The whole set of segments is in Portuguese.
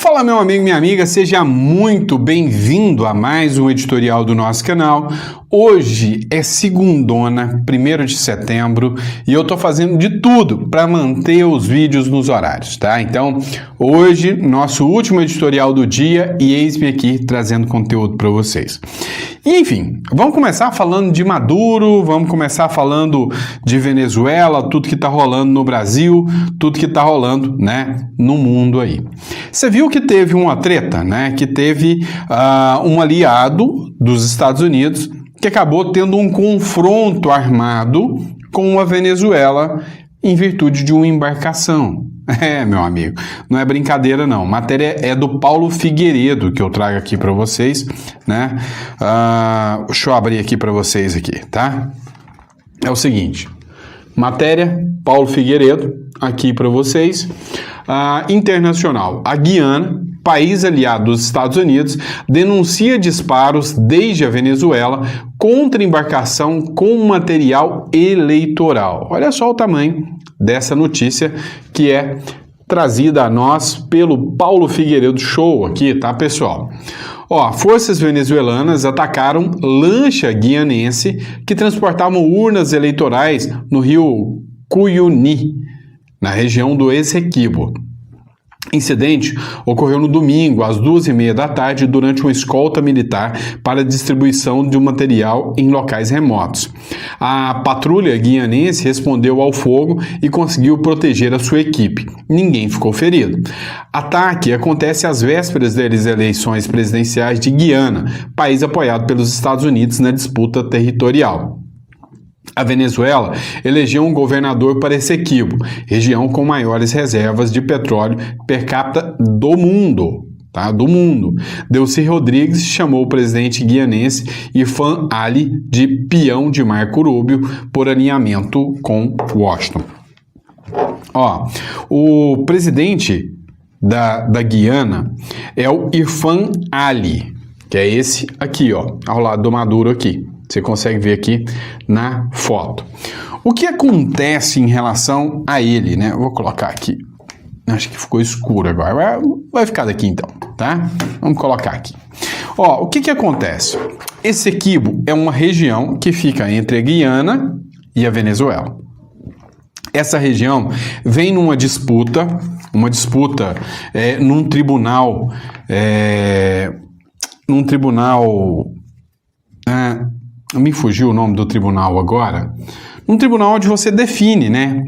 Fala, meu amigo, minha amiga, seja muito bem-vindo a mais um editorial do nosso canal. Hoje é segundona, 1º de setembro, e eu tô fazendo de tudo para manter os vídeos nos horários, tá? Então, hoje, nosso último editorial do dia e eis-me aqui trazendo conteúdo para vocês. E, enfim, vamos começar falando de Maduro, vamos começar falando de Venezuela, tudo que tá rolando no Brasil, tudo que tá rolando, né, no mundo aí. Você viu que teve uma treta, né, que teve um aliado dos Estados Unidos que acabou tendo um confronto armado com a Venezuela em virtude de uma embarcação. É, meu amigo, não é brincadeira não. Matéria é do Paulo Figueiredo que eu trago aqui para vocês, né? Deixa eu abrir aqui para vocês aqui, tá? É o seguinte, matéria Paulo Figueiredo aqui para vocês. Internacional, a Guiana, país aliado dos Estados Unidos, denuncia disparos desde a Venezuela contra embarcação com material eleitoral. Olha só o tamanho dessa notícia que é trazida a nós pelo Paulo Figueiredo Show aqui, tá, pessoal? Forças venezuelanas atacaram lancha guianense que transportavam urnas eleitorais no rio Cuyuni, na região do Essequibo. Incidente ocorreu no domingo, às 2h30 da tarde, durante uma escolta militar para distribuição de um material em locais remotos. A patrulha guianense respondeu ao fogo e conseguiu proteger a sua equipe. Ninguém ficou ferido. Ataque acontece às vésperas das eleições presidenciais de Guiana, país apoiado pelos Estados Unidos na disputa territorial. A Venezuela elegeu um governador para Essequibo, região com maiores reservas de petróleo per capita do mundo. Tá? Do mundo. Delcy Rodrigues chamou o presidente guianense Irfan Ali de peão de Marco Rubio por alinhamento com Washington. O presidente da Guiana é o Irfan Ali, que é esse aqui, ao lado do Maduro aqui. Você consegue ver aqui na foto. O que acontece em relação a ele, né? Eu vou colocar aqui. Acho que ficou escuro agora. Vai ficar daqui então, tá? Vamos colocar aqui. O que acontece? Essequibo é uma região que fica entre a Guiana e a Venezuela. Essa região vem numa disputa, num tribunal, me fugiu o nome do tribunal agora. Um tribunal onde você define, né,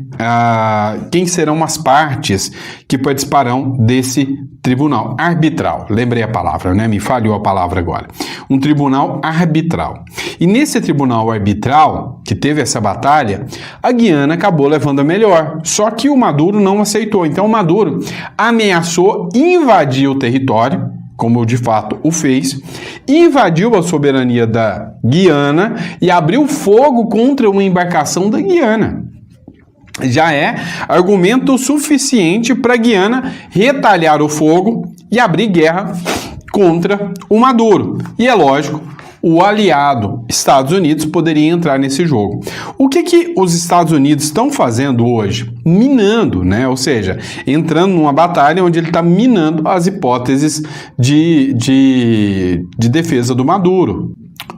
quem serão as partes que participarão desse tribunal arbitral. Lembrei a palavra, né? Me falhou a palavra agora. Um tribunal arbitral. E nesse tribunal arbitral, que teve essa batalha, a Guiana acabou levando a melhor. Só que o Maduro não aceitou. Então o Maduro ameaçou invadir o território, como de fato o fez, invadiu a soberania da Guiana e abriu fogo contra uma embarcação da Guiana. Já é argumento suficiente para a Guiana retalhar o fogo e abrir guerra contra o Maduro. E é lógico, o aliado Estados Unidos poderia entrar nesse jogo. O que os Estados Unidos estão fazendo hoje? Minando, né? Ou seja, entrando numa batalha onde ele está minando as hipóteses de defesa do Maduro.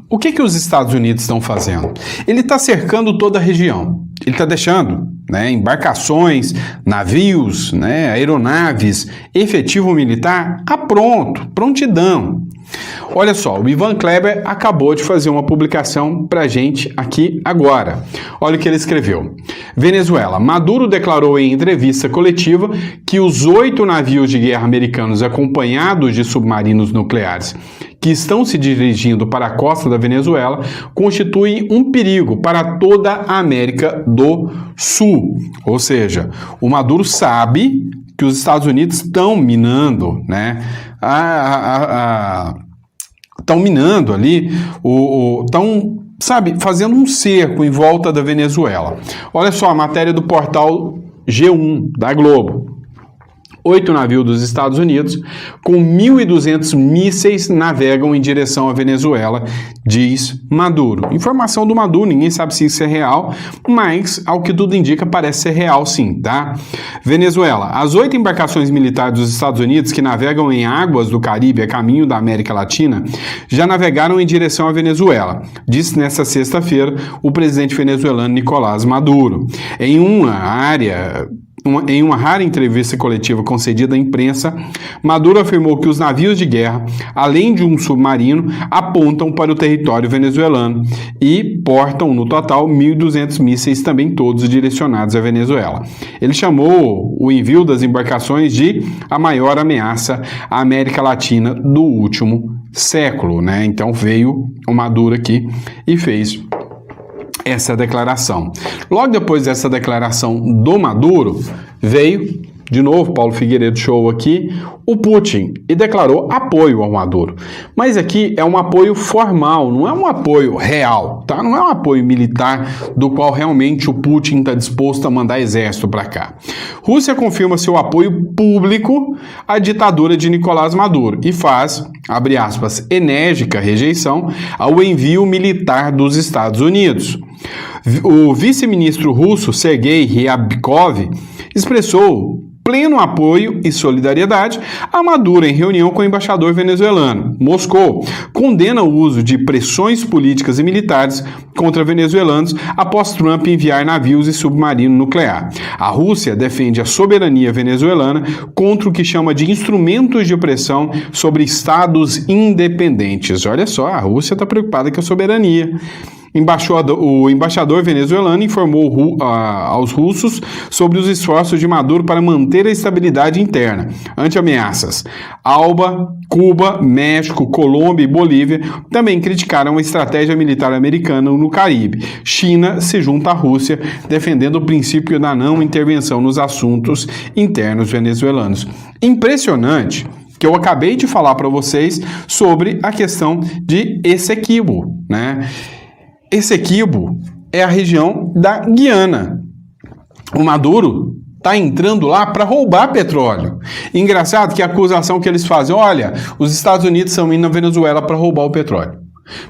O que os Estados Unidos estão fazendo? Ele está cercando toda a região. Ele está deixando, né, embarcações, navios, né, aeronaves, efetivo militar prontidão. Olha só, o Ivan Kleber acabou de fazer uma publicação pra gente aqui agora. Olha o que ele escreveu. Venezuela. Maduro declarou em entrevista coletiva que os 8 navios de guerra americanos acompanhados de submarinos nucleares que estão se dirigindo para a costa da Venezuela constituem um perigo para toda a América do Sul. Ou seja, o Maduro sabe que os Estados Unidos estão minando, né? Estão minando ali, estão, fazendo um cerco em volta da Venezuela. Olha só a matéria do portal G1 da Globo. 8 navios dos Estados Unidos, com 1.200 mísseis, navegam em direção à Venezuela, diz Maduro. Informação do Maduro, ninguém sabe se isso é real, mas, ao que tudo indica, parece ser real sim, tá? Venezuela. As 8 embarcações militares dos Estados Unidos que navegam em águas do Caribe a caminho da América Latina já navegaram em direção à Venezuela, disse nesta sexta-feira o presidente venezuelano Nicolás Maduro. Em uma rara entrevista coletiva concedida à imprensa, Maduro afirmou que os navios de guerra, além de um submarino, apontam para o território venezuelano e portam, no total, 1.200 mísseis, também todos direcionados à Venezuela. Ele chamou o envio das embarcações de a maior ameaça à América Latina do último século, né? Então veio o Maduro aqui e fez essa declaração. Logo depois dessa declaração do Maduro, veio, de novo, Paulo Figueiredo Show aqui, o Putin, e declarou apoio ao Maduro. Mas aqui é um apoio formal, não é um apoio real, tá? Não é um apoio militar do qual realmente o Putin está disposto a mandar exército para cá. Rússia confirma seu apoio público à ditadura de Nicolás Maduro e faz, abre aspas, enérgica rejeição ao envio militar dos Estados Unidos. O vice-ministro russo Sergei Ryabkov expressou pleno apoio e solidariedade a Maduro em reunião com o embaixador venezuelano. Moscou condena o uso de pressões políticas e militares contra venezuelanos após Trump enviar navios e submarino nuclear. A Rússia defende a soberania venezuelana contra o que chama de instrumentos de opressão sobre estados independentes. Olha só, a Rússia está preocupada com a soberania. O embaixador venezuelano informou aos russos sobre os esforços de Maduro para manter a estabilidade interna ante ameaças. Alba, Cuba, México, Colômbia e Bolívia também criticaram a estratégia militar americana no Caribe. China se junta à Rússia, defendendo o princípio da não intervenção nos assuntos internos venezuelanos. Impressionante que eu acabei de falar para vocês sobre a questão de Essequibo, né? Essequibo é a região da Guiana. O Maduro está entrando lá para roubar petróleo. Engraçado que a acusação que eles fazem, olha, os Estados Unidos estão indo na Venezuela para roubar o petróleo.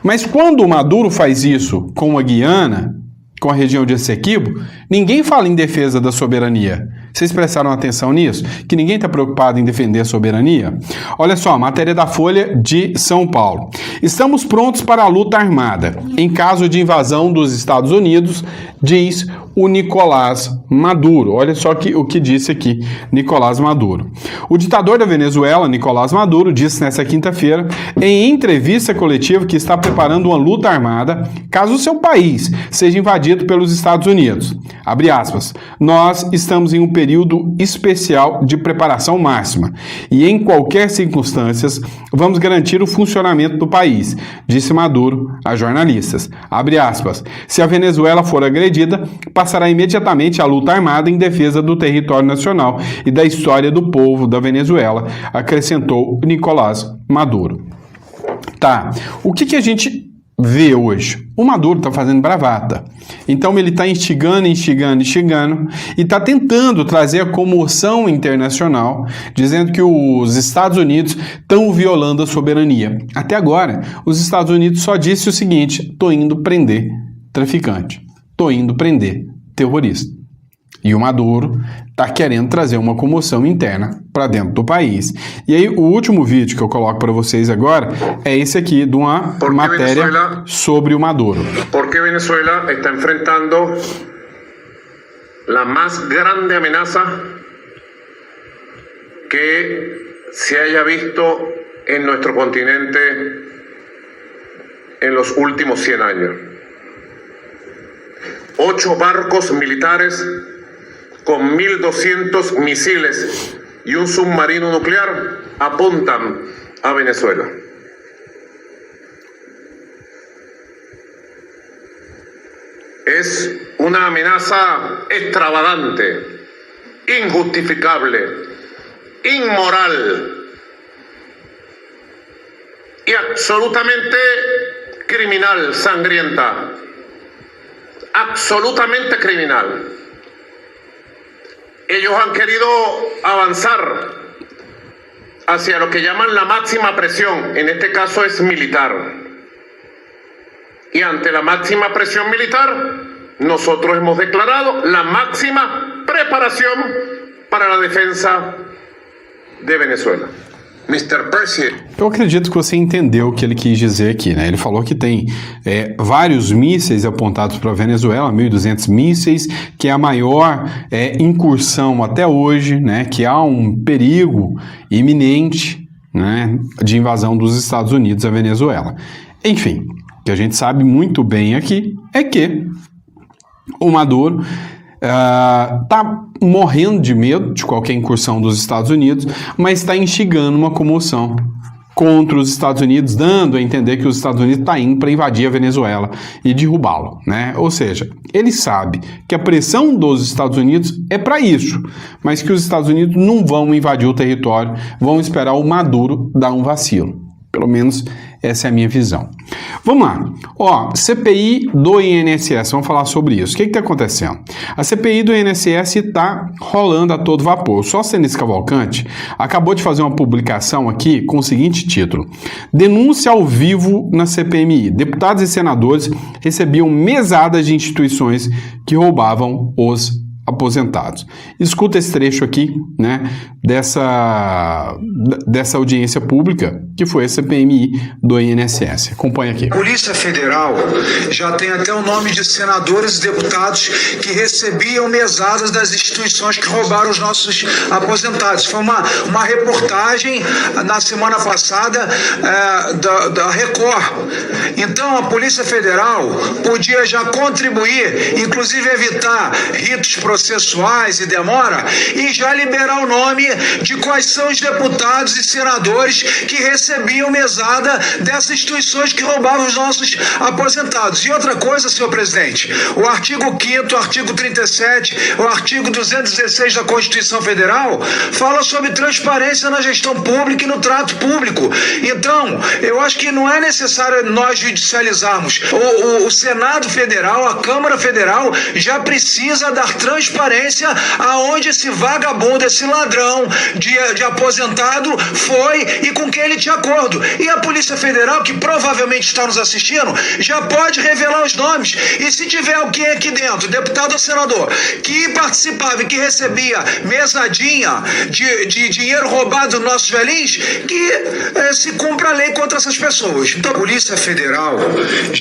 Mas quando o Maduro faz isso com a Guiana, com a região de Essequibo, ninguém fala em defesa da soberania. Vocês prestaram atenção nisso? Que ninguém está preocupado em defender a soberania? Olha só, matéria da Folha de São Paulo. Estamos prontos para a luta armada em caso de invasão dos Estados Unidos, diz o Nicolás Maduro. Olha só o que disse aqui Nicolás Maduro. O ditador da Venezuela, Nicolás Maduro, disse nesta quinta-feira, em entrevista coletiva, que está preparando uma luta armada caso o seu país seja invadido pelos Estados Unidos. Abre aspas. Nós estamos em um período especial de preparação máxima e, em qualquer circunstância, vamos garantir o funcionamento do país, disse Maduro a jornalistas. Abre aspas. Se a Venezuela for agredida, passará imediatamente a luta armada em defesa do território nacional e da história do povo da Venezuela, acrescentou Nicolás Maduro. Tá, o que a gente vê hoje? O Maduro está fazendo bravata. Então ele está instigando e está tentando trazer a comoção internacional, dizendo que os Estados Unidos estão violando a soberania. Até agora, os Estados Unidos só disse o seguinte: estou indo prender traficante, estou indo prender terrorista. E o Maduro está querendo trazer uma comoção interna para dentro do país. E aí, o último vídeo que eu coloco para vocês agora é esse aqui, de uma matéria sobre o Maduro. ¿Por qué Venezuela está enfrentando la más grande amenaza que se haya visto en nuestro continente en los últimos 100 años? 8 barcos militares con 1.200 misiles y un submarino nuclear apuntan a Venezuela. Es una amenaza extravagante, injustificable, inmoral y absolutamente criminal, sangrienta. Absolutamente criminal. ellos han querido avanzar hacia lo que llaman la máxima presión, en este caso es militar. Y ante la máxima presión militar, nosotros hemos declarado la máxima preparación para la defensa de Venezuela. Mr. President. Eu acredito que você entendeu o que ele quis dizer aqui, né? Ele falou que tem vários mísseis apontados para a Venezuela, 1.200 mísseis, que é a maior incursão até hoje, né? Que há um perigo iminente, né, de invasão dos Estados Unidos à Venezuela. Enfim, o que a gente sabe muito bem aqui é que o Maduro está morrendo de medo de qualquer incursão dos Estados Unidos, mas está instigando uma comoção contra os Estados Unidos, dando a entender que os Estados Unidos estão indo para invadir a Venezuela e derrubá-lo, né? Ou seja, ele sabe que a pressão dos Estados Unidos é para isso, mas que os Estados Unidos não vão invadir o território, vão esperar o Maduro dar um vacilo. Pelo menos essa é a minha visão. Vamos lá. CPI do INSS, vamos falar sobre isso. O que está acontecendo? A CPI do INSS está rolando a todo vapor. O Sóstenes Cavalcante acabou de fazer uma publicação aqui com o seguinte título: Denúncia ao vivo na CPMI. Deputados e senadores recebiam mesadas de instituições que roubavam os aposentados. Escuta esse trecho aqui, né, dessa audiência pública, que foi a CPMI do INSS. Acompanha aqui. Polícia Federal já tem até o nome de senadores e deputados que recebiam mesadas das instituições que roubaram os nossos aposentados. Foi uma reportagem na semana passada da Record. Então a Polícia Federal podia já contribuir, inclusive evitar ritos processuais e demora, e já liberar o nome de quais são os deputados e senadores que recebiam mesada dessas instituições que roubavam os nossos aposentados. E outra coisa, senhor presidente, o artigo 5º, o artigo 37, o artigo 216 da Constituição Federal fala sobre transparência na gestão pública e no trato público. Então, eu acho que não é necessário nós judicializarmos. O Senado Federal, a Câmara Federal já precisa dar transparência aonde esse vagabundo, esse ladrão de aposentado foi e com quem ele tinha acordo. E a Polícia Federal, que provavelmente está nos assistindo, já pode revelar os nomes. E se tiver alguém aqui dentro, deputado ou senador, que participava e que recebia mesadinha de dinheiro roubado dos nossos velhinhos, que se cumpra a lei contra essas pessoas. Então, a Polícia Federal...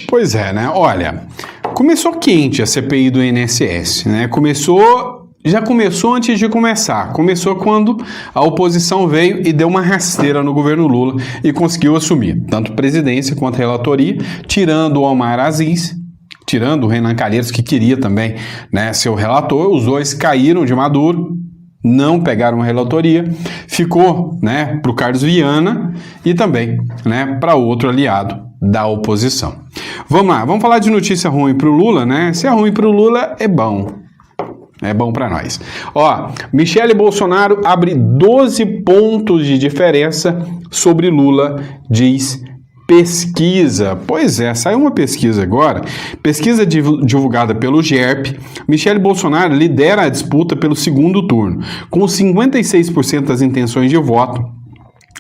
Pois é, né? Olha, começou quente a CPI do INSS, né? Já começou antes de começar. Começou quando a oposição veio e deu uma rasteira no governo Lula e conseguiu assumir tanto presidência quanto relatoria, tirando o Omar Aziz, tirando o Renan Calheiros, que queria também, né, ser o relator. Os dois caíram de Maduro, não pegaram a relatoria, ficou, né, para o Carlos Viana e também, né, para outro aliado da oposição. Vamos lá, vamos falar de notícia ruim para o Lula, né? Se é ruim para o Lula, é bom. É bom para nós. Michele Bolsonaro abre 12 pontos de diferença sobre Lula, diz pesquisa. Pois é, saiu uma pesquisa agora, pesquisa divulgada pelo GERP. Michele Bolsonaro lidera a disputa pelo segundo turno, com 56% das intenções de voto,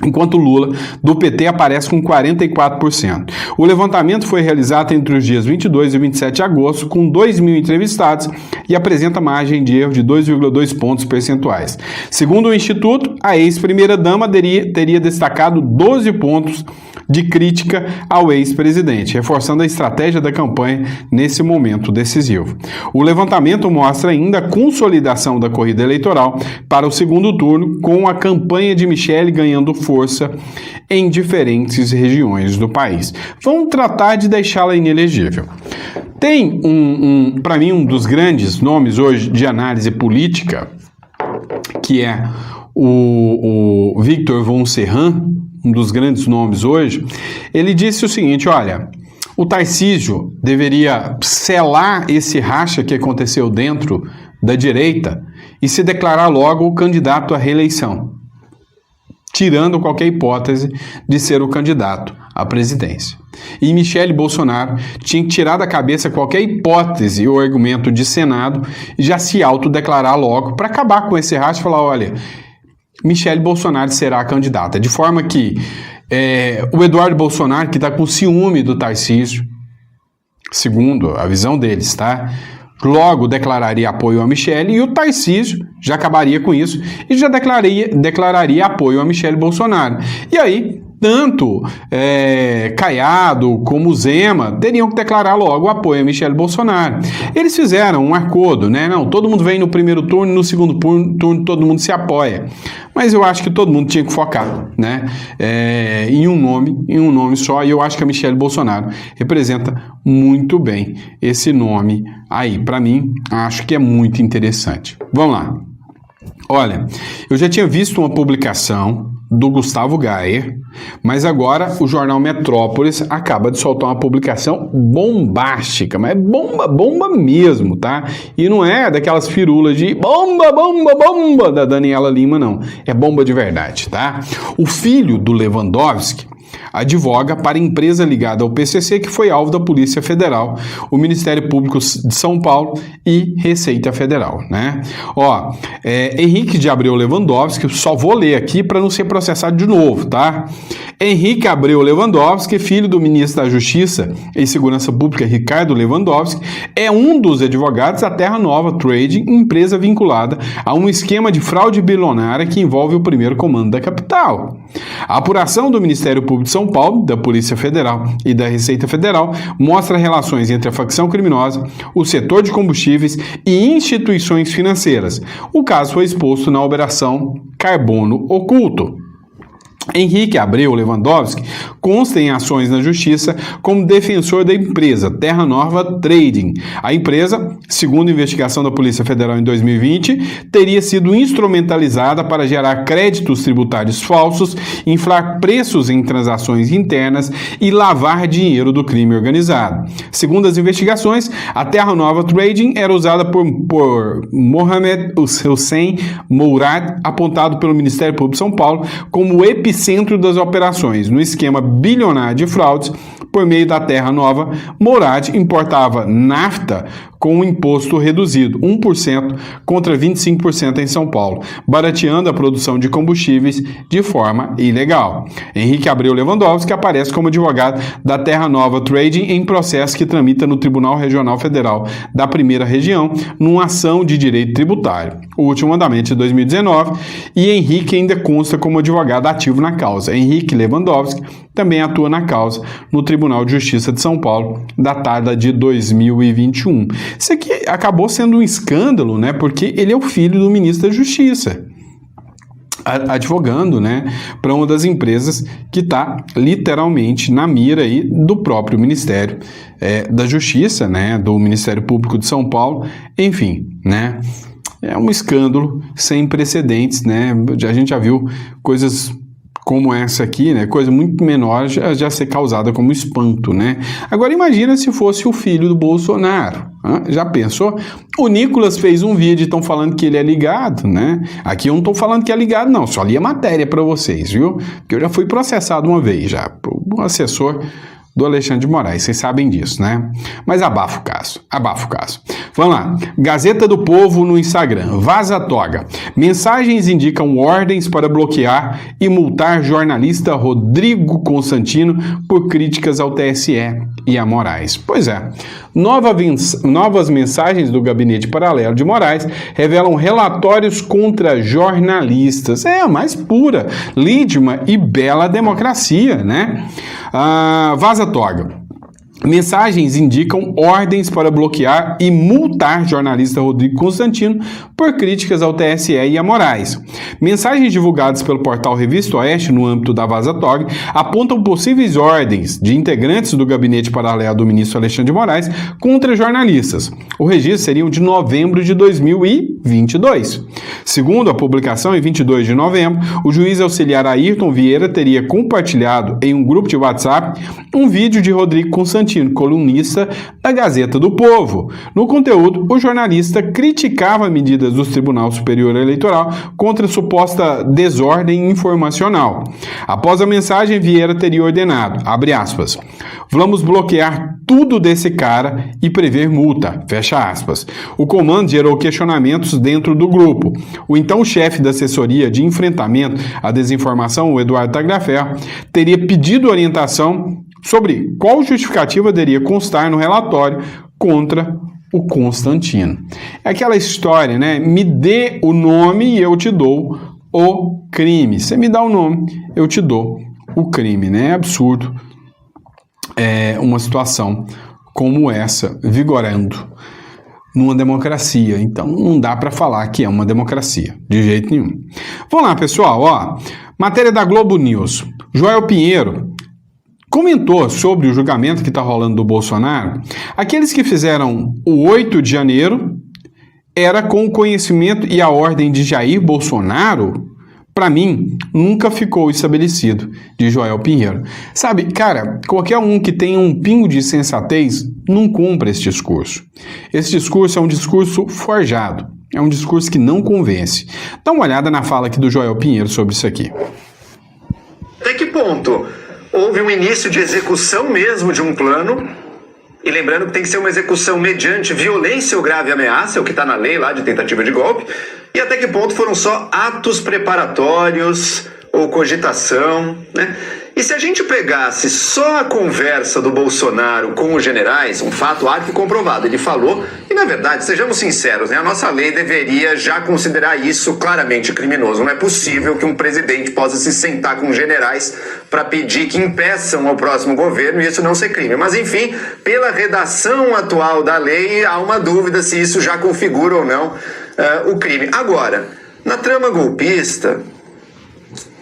enquanto Lula, do PT, aparece com 44%. O levantamento foi realizado entre os dias 22 e 27 de agosto, com 2.000 entrevistados, e apresenta margem de erro de 2,2 pontos percentuais. Segundo o Instituto, a ex-primeira-dama teria destacado 12 pontos de crítica ao ex-presidente, reforçando a estratégia da campanha nesse momento decisivo. O levantamento mostra ainda a consolidação da corrida eleitoral para o segundo turno, com a campanha de Michele ganhando força em diferentes regiões do país. Vamos tratar de deixá-la inelegível. Tem para mim, um dos grandes nomes hoje de análise política, que é o Victor von Serran, um dos grandes nomes hoje. Ele disse o seguinte: olha, o Tarcísio deveria selar esse racha que aconteceu dentro da direita e se declarar logo o candidato à reeleição. tirando qualquer hipótese de ser o candidato à presidência. E Michele Bolsonaro tinha que tirar da cabeça qualquer hipótese ou argumento de Senado e já se autodeclarar logo para acabar com esse rastro e falar, olha, Michele Bolsonaro será a candidata. De forma que o Eduardo Bolsonaro, que está com ciúme do Tarcísio, segundo a visão deles, tá? Logo declararia apoio a Michele e o Tarcísio já acabaria com isso e já declararia apoio a Michele Bolsonaro. E aí, tanto Caiado como Zema teriam que declarar logo apoio a Michele Bolsonaro. Eles fizeram um acordo, né? Não, todo mundo vem no primeiro turno, no segundo turno todo mundo se apoia. Mas eu acho que todo mundo tinha que focar, né? Em um nome só, e eu acho que a Michele Bolsonaro representa muito bem esse nome aí. Para mim, acho que é muito interessante. Vamos lá. Olha, eu já tinha visto uma publicação do Gustavo Gayer, mas agora o jornal Metrópolis acaba de soltar uma publicação bombástica, mas é bomba mesmo, tá? E não é daquelas firulas de bomba da Daniela Lima, não. É bomba de verdade, tá? O filho do Lewandowski advoga para empresa ligada ao PCC que foi alvo da Polícia Federal, o Ministério Público de São Paulo e Receita Federal, né? Ó, Henrique de Abreu Lewandowski, só vou ler aqui para não ser processado de novo, tá? Henrique Abreu Lewandowski, filho do ministro da Justiça e Segurança Pública Ricardo Lewandowski, é um dos advogados da Terra Nova Trading, empresa vinculada a um esquema de fraude bilionária que envolve o primeiro comando da capital. A apuração do Ministério Público de São Paulo, da Polícia Federal e da Receita Federal mostra relações entre a facção criminosa, o setor de combustíveis e instituições financeiras. O caso foi exposto na Operação Carbono Oculto. Henrique Abreu Lewandowski consta em ações na Justiça como defensor da empresa Terra Nova Trading. A empresa, segundo a investigação da Polícia Federal em 2020, teria sido instrumentalizada para gerar créditos tributários falsos, inflar preços em transações internas e lavar dinheiro do crime organizado. Segundo as investigações, a Terra Nova Trading era usada por Mohamed Hussein Mourad, apontado pelo Ministério Público de São Paulo como epicentro das operações. No esquema bilionário de fraudes, por meio da Terra Nova, Mourad importava nafta com um imposto reduzido, 1% contra 25% em São Paulo, barateando a produção de combustíveis de forma ilegal. Henrique Abreu Lewandowski aparece como advogado da Terra Nova Trading em processo que tramita no Tribunal Regional Federal da Primeira Região, numa ação de direito tributário. O último andamento de 2019, e Henrique ainda consta como advogado ativo na causa. Henrique Lewandowski também atua na causa no Tribunal de Justiça de São Paulo, datada de 2021. Isso aqui acabou sendo um escândalo, né? Porque ele é o filho do ministro da Justiça, advogando, né, para uma das empresas que está literalmente na mira aí do próprio Ministério da Justiça, né, do Ministério Público de São Paulo, enfim, né? É um escândalo sem precedentes, né? A gente já viu coisas como essa aqui, né, coisa muito menor já ser causada como espanto, né? Agora imagina se fosse o filho do Bolsonaro, hein? Já pensou? O Nicolas fez um vídeo, estão falando que ele é ligado, né? Aqui eu não estou falando que é ligado não, só li a matéria para vocês, viu? Porque eu já fui processado uma vez já, o assessor do Alexandre de Moraes, vocês sabem disso, né? Mas abafa o caso. Vamos lá. Gazeta do Povo no Instagram. Vaza toga. Mensagens indicam ordens para bloquear e multar jornalista Rodrigo Constantino por críticas ao TSE e a Moraes. Pois é. Novas mensagens do gabinete paralelo de Moraes revelam relatórios contra jornalistas. É a mais pura, lídima e bela democracia, né? Vaza toga. Mensagens indicam ordens para bloquear e multar jornalista Rodrigo Constantino por críticas ao TSE e a Moraes. Mensagens divulgadas pelo portal Revista Oeste no âmbito da Vaza toga apontam possíveis ordens de integrantes do gabinete paralelo do ministro Alexandre de Moraes contra jornalistas. O registro seria de novembro de 2022. Segundo a publicação, em 22 de novembro, o juiz auxiliar Ayrton Vieira teria compartilhado em um grupo de WhatsApp um vídeo de Rodrigo Constantino Constantino, colunista da Gazeta do Povo. No conteúdo, o jornalista criticava medidas do Tribunal Superior Eleitoral contra suposta desordem informacional. Após a mensagem, Vieira teria ordenado, abre aspas, vamos bloquear tudo desse cara e prever multa, fecha aspas. O comando gerou questionamentos dentro do grupo. O então chefe da assessoria de enfrentamento à desinformação, o Eduardo Tagliaferro, teria pedido orientação sobre qual justificativa deveria constar no relatório contra o Constantino. É aquela história, né? Me dê o nome e eu te dou o crime. Você me dá o nome, eu te dou o crime, né? É absurdo uma situação como essa vigorando numa democracia. Então não dá para falar que é uma democracia, de jeito nenhum. Vamos lá, pessoal, ó. Matéria da Globo News. Joel Pinheiro comentou sobre o julgamento que está rolando do Bolsonaro. Aqueles que fizeram o 8 de janeiro era com o conhecimento e a ordem de Jair Bolsonaro. Para mim, nunca ficou estabelecido, de Joel Pinheiro. Sabe, cara, qualquer um que tenha um pingo de sensatez não compra esse discurso. Esse discurso é um discurso forjado, é um discurso que não convence. Dá uma olhada na fala aqui do Joel Pinheiro sobre isso aqui. Até que ponto houve um início de execução mesmo de um plano? E lembrando que tem que ser uma execução mediante violência ou grave ameaça, é o que está na lei lá de tentativa de golpe. E até que ponto foram só atos preparatórios ou cogitação, né? E se a gente pegasse só a conversa do Bolsonaro com os generais, um fato arquicomprovado, ele falou, e na verdade, sejamos sinceros, né, a nossa lei deveria já considerar isso claramente criminoso. Não é possível que um presidente possa se sentar com generais para pedir que impeçam o próximo governo e isso não ser crime. Mas enfim, pela redação atual da lei, há uma dúvida se isso já configura ou não o crime. Agora, na trama golpista,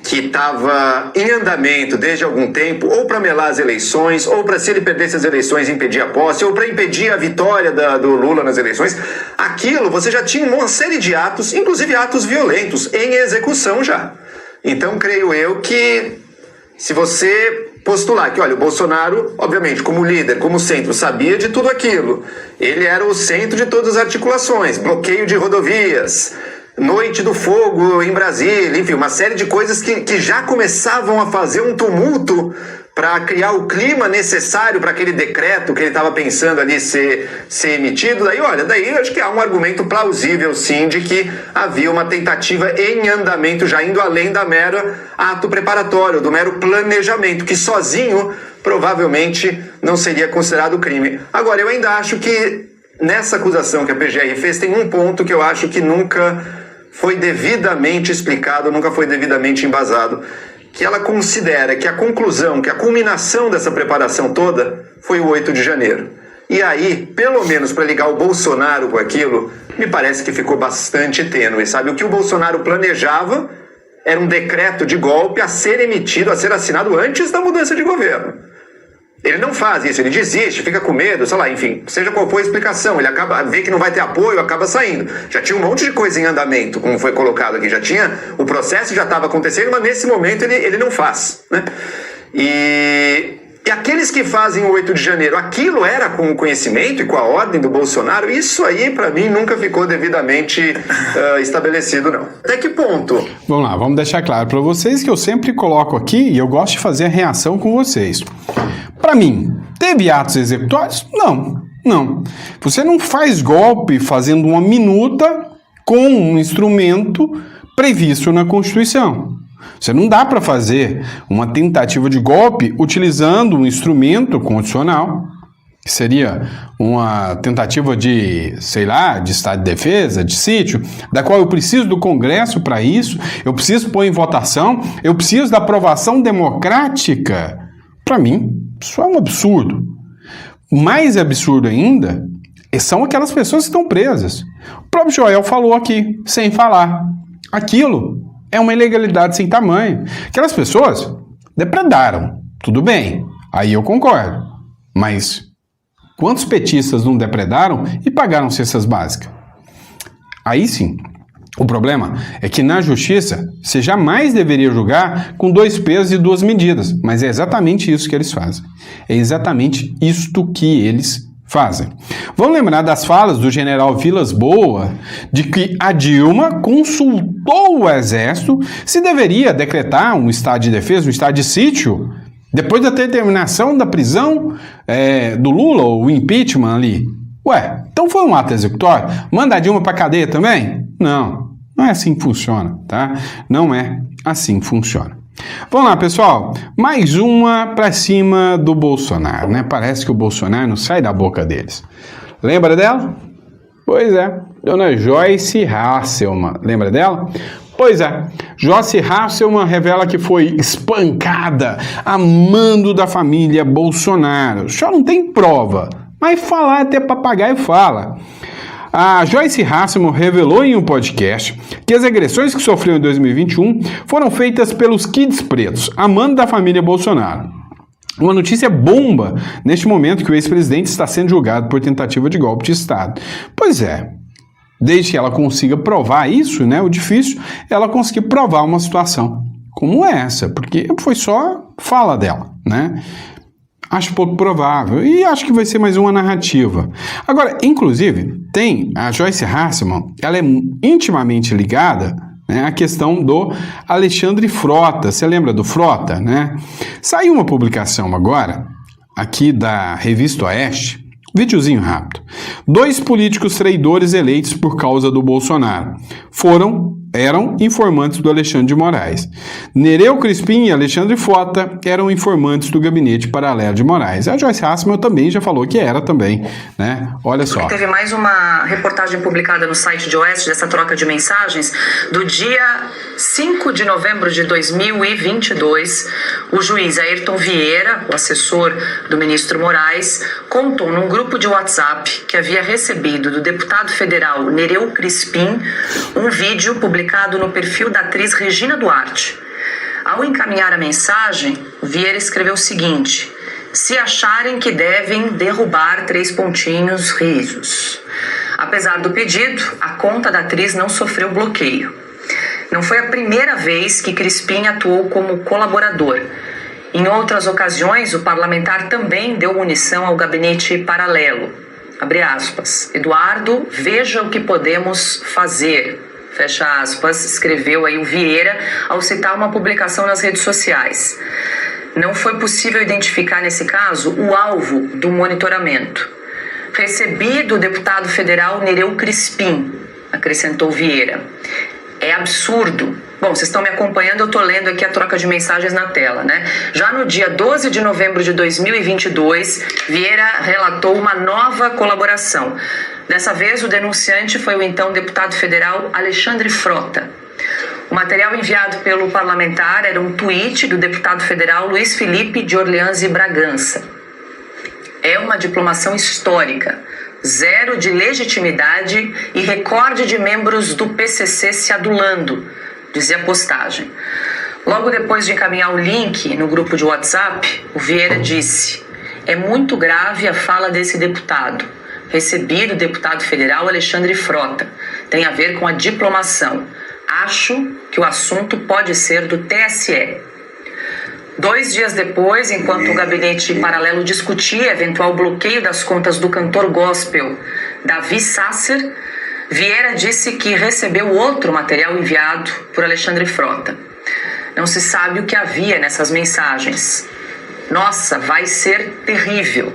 que estava em andamento desde algum tempo, ou para melar as eleições, ou para, se ele perdesse as eleições, impedir a posse, ou para impedir a vitória do Lula nas eleições, aquilo você já tinha uma série de atos, inclusive atos violentos, em execução já. Então, creio eu que, se você postular que, olha, o Bolsonaro, obviamente, como líder, como centro, sabia de tudo aquilo, ele era o centro de todas as articulações, bloqueio de rodovias, Noite do Fogo em Brasília, enfim, uma série de coisas que já começavam a fazer um tumulto para criar o clima necessário para aquele decreto que ele estava pensando ali ser emitido. Daí, olha, daí acho que há um argumento plausível, sim, de que havia uma tentativa em andamento, já indo além da mero ato preparatório, do mero planejamento, que sozinho provavelmente não seria considerado crime. Agora, eu ainda acho que nessa acusação que a PGR fez tem um ponto que eu acho que nunca foi devidamente explicado, nunca foi devidamente embasado, que ela considera que a conclusão, que a culminação dessa preparação toda foi o 8 de janeiro. E aí, pelo menos para ligar o Bolsonaro com aquilo, me parece que ficou bastante tênue, sabe? O que o Bolsonaro planejava era um decreto de golpe a ser emitido, a ser assinado antes da mudança de governo. Ele não faz isso, ele desiste, fica com medo, sei lá, enfim, seja qual for a explicação, ele acaba, vê que não vai ter apoio, acaba saindo. Já tinha um monte de coisa em andamento, como foi colocado aqui, já tinha, o processo já estava acontecendo, mas nesse momento ele não faz, né? E aqueles que fazem o 8 de janeiro, aquilo era com o conhecimento e com a ordem do Bolsonaro, isso aí para mim nunca ficou devidamente estabelecido, não. Até que ponto? Vamos lá, vamos deixar claro para vocês que eu sempre coloco aqui e eu gosto de fazer a reação com vocês. Para mim, teve atos executórios? Não. Você não faz golpe fazendo uma minuta com um instrumento previsto na Constituição. Você não dá para fazer uma tentativa de golpe utilizando um instrumento constitucional, que seria uma tentativa de, sei lá, de estado de defesa, de sítio, da qual eu preciso do Congresso para isso, eu preciso pôr em votação, eu preciso da aprovação democrática. Para mim, isso é um absurdo. Mais absurdo ainda são aquelas pessoas que estão presas. O próprio Joel falou aqui, sem falar. Aquilo é uma ilegalidade sem tamanho. Aquelas pessoas depredaram, tudo bem, aí eu concordo. Mas quantos petistas não depredaram e pagaram cestas básicas? Aí sim, O problema é que na justiça você jamais deveria julgar com 2 pesos e 2 medidas, mas é exatamente isso que eles fazem. É exatamente isto que eles fazem. Vamos lembrar das falas do general Vilas Boas de que a Dilma consultou o Exército se deveria decretar um estado de defesa, um estado de sítio, depois da determinação da prisão do Lula, ou o impeachment ali. Ué, então foi um ato executório? Manda a Dilma pra cadeia também? Não é assim que funciona, tá? Não é assim que funciona. Vamos lá, pessoal. Mais uma pra cima do Bolsonaro, né? Parece que o Bolsonaro não sai da boca deles. Lembra dela? Pois é, dona Joyce Hasselmann. Lembra dela? Pois é, Joyce Hasselmann revela que foi espancada a mando da família Bolsonaro. Só não tem prova, mas falar até papagaio fala. A Joyce Hasselmann revelou em um podcast que as agressões que sofreu em 2021 foram feitas pelos Kids Pretos, a mando da família Bolsonaro. Uma notícia bomba neste momento que o ex-presidente está sendo julgado por tentativa de golpe de Estado. Pois é, desde que ela consiga provar isso, né, o difícil é ela conseguir provar uma situação como essa, porque foi só fala dela, né? Acho pouco provável e acho que vai ser mais uma narrativa. Agora, inclusive, tem a Joyce Hasselmann, ela é intimamente ligada, né, à questão do Alexandre Frota. Você lembra do Frota, né? Saiu uma publicação agora, aqui da Revista Oeste, videozinho rápido. 2 políticos traidores eleitos por causa do Bolsonaro eram informantes do Alexandre de Moraes. Nereu Crispim e Alexandre Frota eram informantes do gabinete paralelo de Moraes. A Joyce Hasselmann também já falou que era também, né? Olha só. Teve mais uma reportagem publicada no site de Oeste dessa troca de mensagens do dia 5 de novembro de 2022. O juiz Ayrton Vieira, o assessor do ministro Moraes, contou num grupo de WhatsApp que havia recebido do deputado federal Nereu Crispim um vídeo publicado no perfil da atriz Regina Duarte. Ao encaminhar a mensagem, Vieira escreveu o seguinte: se acharem que devem derrubar 3 pontinhos, risos. Apesar do pedido, a conta da atriz não sofreu bloqueio. Não foi a primeira vez que Crispim atuou como colaborador. Em outras ocasiões, o parlamentar também deu munição ao gabinete paralelo. Abre aspas. Eduardo, veja o que podemos fazer. Fecha aspas, escreveu aí o Vieira ao citar uma publicação nas redes sociais. Não foi possível identificar nesse caso o alvo do monitoramento. Recebi do deputado federal Nereu Crispim, acrescentou Vieira. É absurdo. Bom, vocês estão me acompanhando, eu estou lendo aqui a troca de mensagens na tela, né? Já no dia 12 de novembro de 2022, Vieira relatou uma nova colaboração. Dessa vez, o denunciante foi o então deputado federal Alexandre Frota. O material enviado pelo parlamentar era um tweet do deputado federal Luiz Felipe de Orleans e Bragança. É uma diplomação histórica. 0 de legitimidade e recorde de membros do PCC se adulando, dizia a postagem. Logo depois de encaminhar o link no grupo de WhatsApp, o Vieira disse: é muito grave a fala desse deputado. Recebi do deputado federal Alexandre Frota. Tem a ver com a diplomação. Acho que o assunto pode ser do TSE. 2 dias depois, enquanto o gabinete paralelo discutia eventual bloqueio das contas do cantor gospel Davi Sasser, Vieira disse que recebeu outro material enviado por Alexandre Frota. Não se sabe o que havia nessas mensagens. Nossa, vai ser terrível,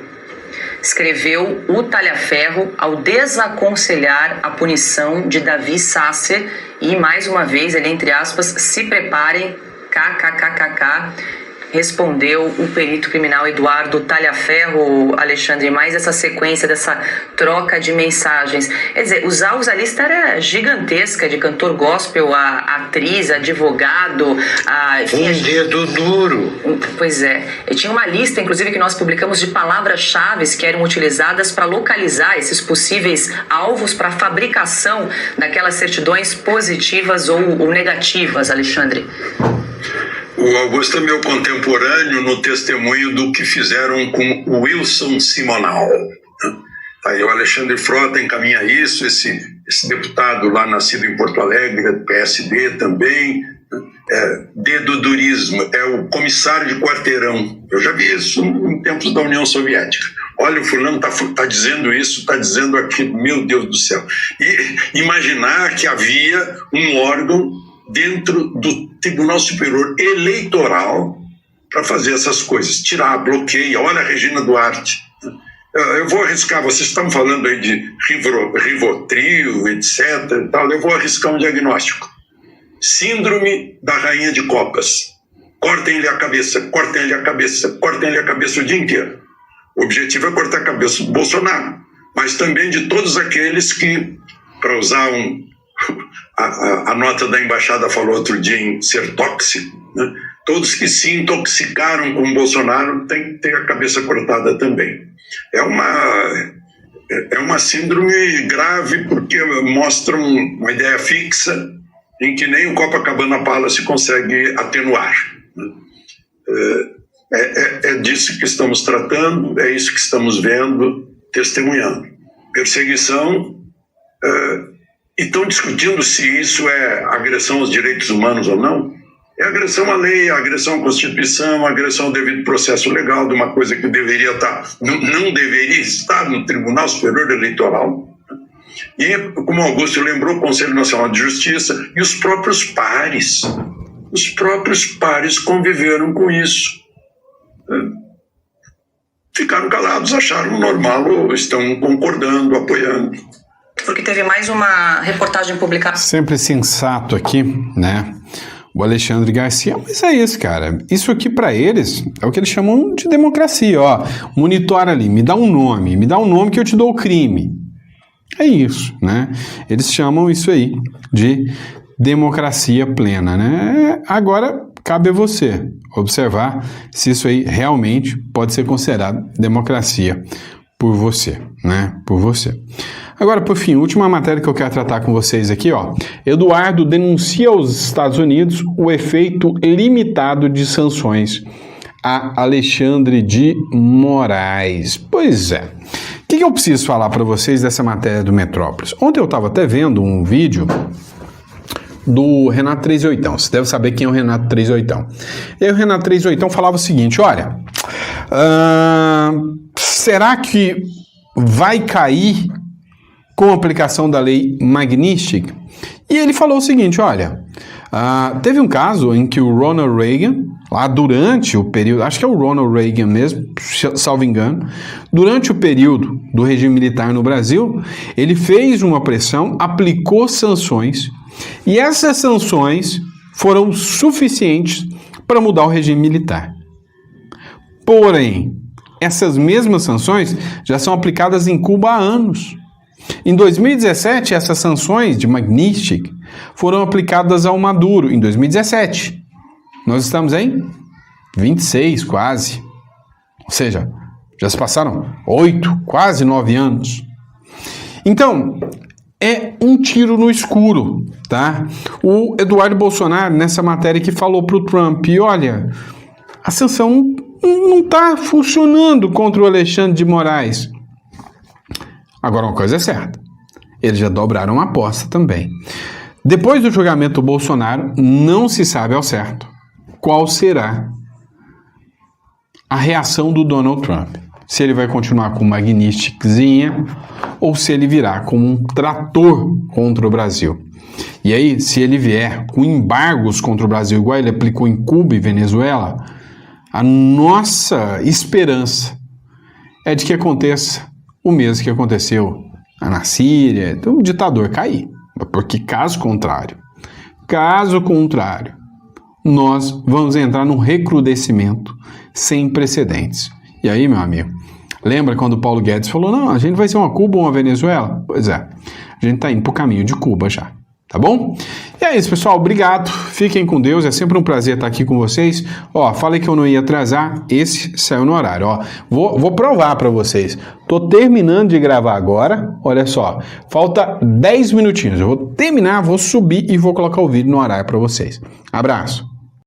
escreveu o Talhaferro ao desaconselhar a punição de Davi Sasser e, mais uma vez, ele, entre aspas, se preparem, kkkk, respondeu o perito criminal Eduardo Talhaferro. Alexandre, mais essa sequência dessa troca de mensagens. Quer dizer, a lista era gigantesca de cantor gospel, a atriz, advogado, dedo duro. Pois é. E tinha uma lista, inclusive, que nós publicamos de palavras-chave que eram utilizadas para localizar esses possíveis alvos para a fabricação daquelas certidões positivas ou negativas, Alexandre. O Augusto é meu contemporâneo no testemunho do que fizeram com o Wilson Simonal. Aí o Alexandre Frota encaminha isso, esse esse deputado lá nascido em Porto Alegre, do PSD também, dedo durismo, é o comissário de quarteirão. Eu já vi isso em tempos da União Soviética. Olha, o fulano está dizendo isso, está dizendo aquilo, meu Deus do céu. E imaginar que havia um órgão dentro do Tribunal Superior Eleitoral para fazer essas coisas, tirar, bloqueia. Olha a Regina Duarte. Eu vou arriscar, vocês estão falando aí de Rivotril, etc. e tal, eu vou arriscar um diagnóstico. Síndrome da Rainha de Copas. Cortem-lhe a cabeça, cortem-lhe a cabeça, cortem-lhe a cabeça o dia inteiro. O objetivo é cortar a cabeça do Bolsonaro, mas também de todos aqueles que, para usar a nota da embaixada falou outro dia em ser tóxico, né? Todos que se intoxicaram com o Bolsonaro têm que ter a cabeça cortada também. É uma síndrome grave porque mostra uma ideia fixa em que nem o Copacabana Palace consegue atenuar. É disso que estamos tratando, é isso que estamos vendo, testemunhando. Perseguição, e estão discutindo se isso é agressão aos direitos humanos ou não. É agressão à lei, agressão à Constituição, agressão ao devido processo legal de uma coisa que deveria estar, não deveria estar no Tribunal Superior Eleitoral. E, como Augusto lembrou, o Conselho Nacional de Justiça e os próprios pares conviveram com isso. Ficaram calados, acharam normal ou estão concordando, apoiando. Porque teve mais uma reportagem publicada. Sempre sensato aqui, né? O Alexandre Garcia, mas é isso, cara. Isso aqui para eles é o que eles chamam de democracia, ó. Monitora ali, me dá um nome que eu te dou o crime. É isso, né? Eles chamam isso aí de democracia plena, né? Agora cabe a você observar se isso aí realmente pode ser considerado democracia por você, né? Por você. Agora, por fim, última matéria que eu quero tratar com vocês aqui, ó. Eduardo denuncia aos Estados Unidos o efeito limitado de sanções a Alexandre de Moraes. Pois é. O que eu preciso falar para vocês dessa matéria do Metrópolis? Ontem eu estava até vendo um vídeo do Renato 38. Você deve saber quem é o Renato 38. E aí o Renato 38 falava o seguinte, olha, será que vai cair com a aplicação da lei Magnitsky? E ele falou o seguinte, olha, teve um caso em que o Ronald Reagan, lá durante o período, acho que é o Ronald Reagan mesmo, salvo engano, durante o período do regime militar no Brasil, ele fez uma pressão, aplicou sanções, e essas sanções foram suficientes para mudar o regime militar. Porém, essas mesmas sanções já são aplicadas em Cuba há anos. Em 2017, essas sanções de Magnitsky foram aplicadas ao Maduro, em 2017. Nós estamos em 26, quase. Ou seja, já se passaram 8, quase 9 anos. Então, é um tiro no escuro, tá? O Eduardo Bolsonaro, nessa matéria que falou para o Trump, e olha, a sanção não está funcionando contra o Alexandre de Moraes. Agora, uma coisa é certa, eles já dobraram a aposta também. Depois do julgamento do Bolsonaro, não se sabe ao certo qual será a reação do Donald Trump. Se ele vai continuar com Magnitskyzinha ou se ele virá como um trator contra o Brasil. E aí, se ele vier com embargos contra o Brasil, igual ele aplicou em Cuba e Venezuela, a nossa esperança é de que aconteça o mesmo que aconteceu na Síria, então o ditador cair. Porque caso contrário, nós vamos entrar num recrudescimento sem precedentes. E aí, meu amigo, lembra quando o Paulo Guedes falou, não, a gente vai ser uma Cuba ou uma Venezuela? Pois é, a gente está indo para o caminho de Cuba já, tá bom? E é isso, pessoal, obrigado, fiquem com Deus, é sempre um prazer estar aqui com vocês. Ó, falei que eu não ia atrasar, esse saiu no horário, ó, vou provar para vocês. Tô terminando de gravar agora, olha só, falta 10 minutinhos, eu vou terminar, vou subir e vou colocar o vídeo no horário para vocês. Abraço.